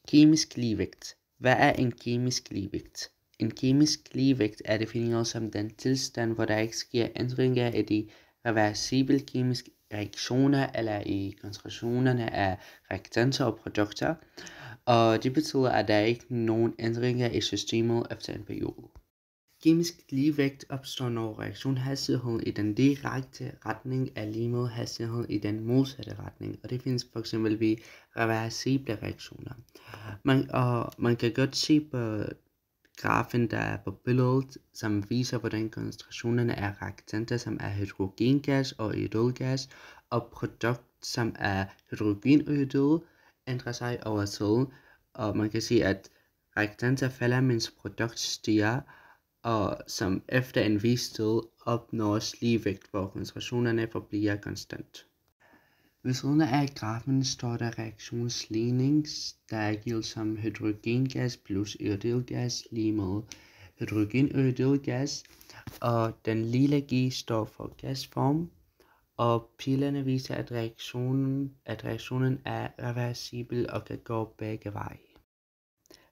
Kemisk ligevægt. Hvad er en kemisk ligevægt? En kemisk ligevægt er defineret som den tilstand, hvor der ikke sker ændringer i de reversible kemiske reaktioner eller i koncentrationerne af reaktanter og produkter. Og det betyder, at der ikke er nogen ændringer i systemet efter en periode. Kemisk ligevægt opstår, når reaktionshastigheden i den direkte retning er lig med hastigheden i den modsatte retning, og det findes f.eks. ved reversible reaktioner. Man kan godt se på grafen, der er på billedet, som viser, hvordan koncentrationerne af reaktanter, som er hydrogengas og iodelgas, og produkt, som er hydrogen og iodel, ændrer sig over tid, og man kan se, at reaktanter falder, mens produkt stiger, og som efter en vis tid opnås ligevægt, hvor koncentrationerne forbliver konstant. Ved siden af grafen står der reaktionsligning, der er givet som hydrogengas plus iodelgas lige med hydrogen og iodelgas, og den lille g står for gasform, og pilerne viser, at reaktionen er reversibel og kan gå begge veje.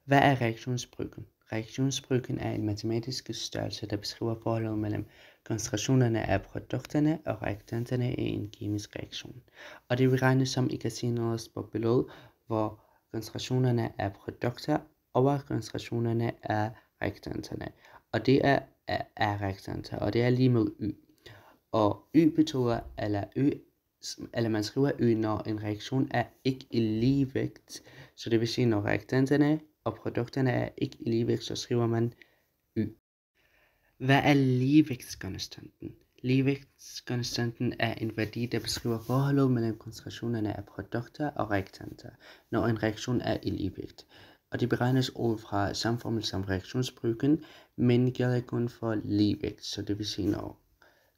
Hvad er reaktionsbryggen? Reaktionsbryggen er en matematisk størrelse, der beskriver forholdet mellem koncentrationerne af produkterne og reaktanterne i en kemisk reaktion. Og det beregnes, som I kan se nederst på billedet, hvor koncentrationerne af produkter over koncentrationerne af reaktanterne. Og det er reaktanter, og det er lige med y. Og y betyder, eller man skriver y, når en reaktion er ikke i ligevægt. Så det vil sige, når reaktanterne og produkterne er ikke i ligevægt, så skriver man y. Hvad er ligevægtskonstanten? Ligevægtskonstanten er en værdi, der beskriver forholdet mellem koncentrationerne af produkter og reaktanter, når en reaktion er i ligevægt. Og det beregnes ud fra samme formel som reaktionsbryggen, men gælder kun for ligevægt, så det vil sige, når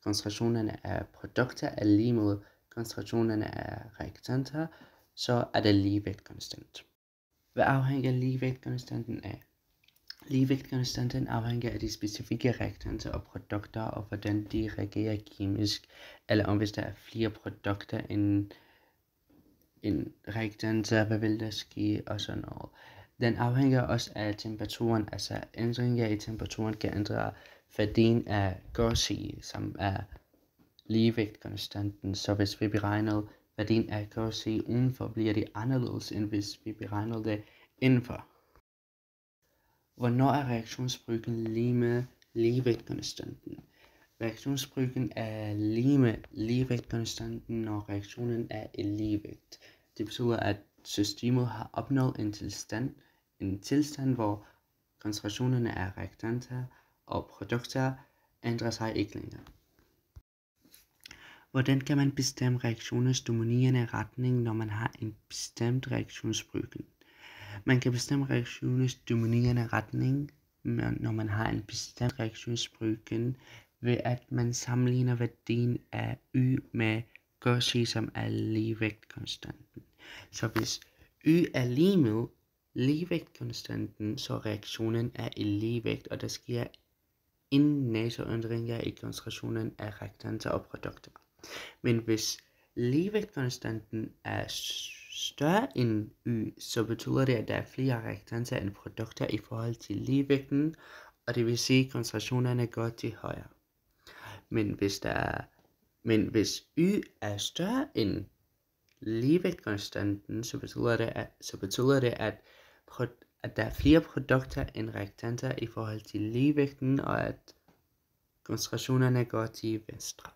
koncentrationerne af produkter er lige med koncentrationerne af reaktanter, så er det ligevægtkonstant. Hvad afhænger ligevægtkonstanten af? Ligevægtkonstanten afhænger af de specifikke reaktanter og produkter, og hvordan de reagerer kemisk, eller om hvis der er flere produkter end reaktanter, hvad vil der ske, og sådan noget. Den afhænger også af temperaturen, altså ændringer i temperaturen kan ændre værdien af Gauss-i, som er ligevægtkonstanten, så hvis vi beregner værdien af Gauss-i udenfor, bliver det anderledes, end hvis vi beregner det indenfor. Hvornår er reaktionsbryggen lige med ligevægtkonstanten? Reaktionsbryggen er lige med ligevægtkonstanten, når reaktionen er i ligevægt. Det betyder, at systemet har opnået en tilstand, hvor koncentrationerne af reaktanter og produkter ændrer sig ikke længere. Hvordan kan man bestemme reaktionens dominerende retning, når man har en bestemt reaktionsbryggen? Man kan bestemme reaktionens dominerende retning, når man har en bestemt reaktionsbryggen, ved at man sammenligner værdien af y med Gauss-i, som er ligevægtkonstanten. Så hvis y er lige med ligevægtkonstanten, så reaktionen er i ligevægt, og der sker ingen næseændringer i koncentrationen af reaktanter og produkter. Men hvis ligevægtkonstanten er større end y, så betyder det, at der er flere reaktanter end produkter i forhold til ligevægten, og det vil sige, at koncentrationerne går til højre. Men hvis y er større end ligevægtkonstanten, så betyder det, at der er flere produkter end reaktanter i forhold til ligevægten, og at koncentrationerne går til venstre.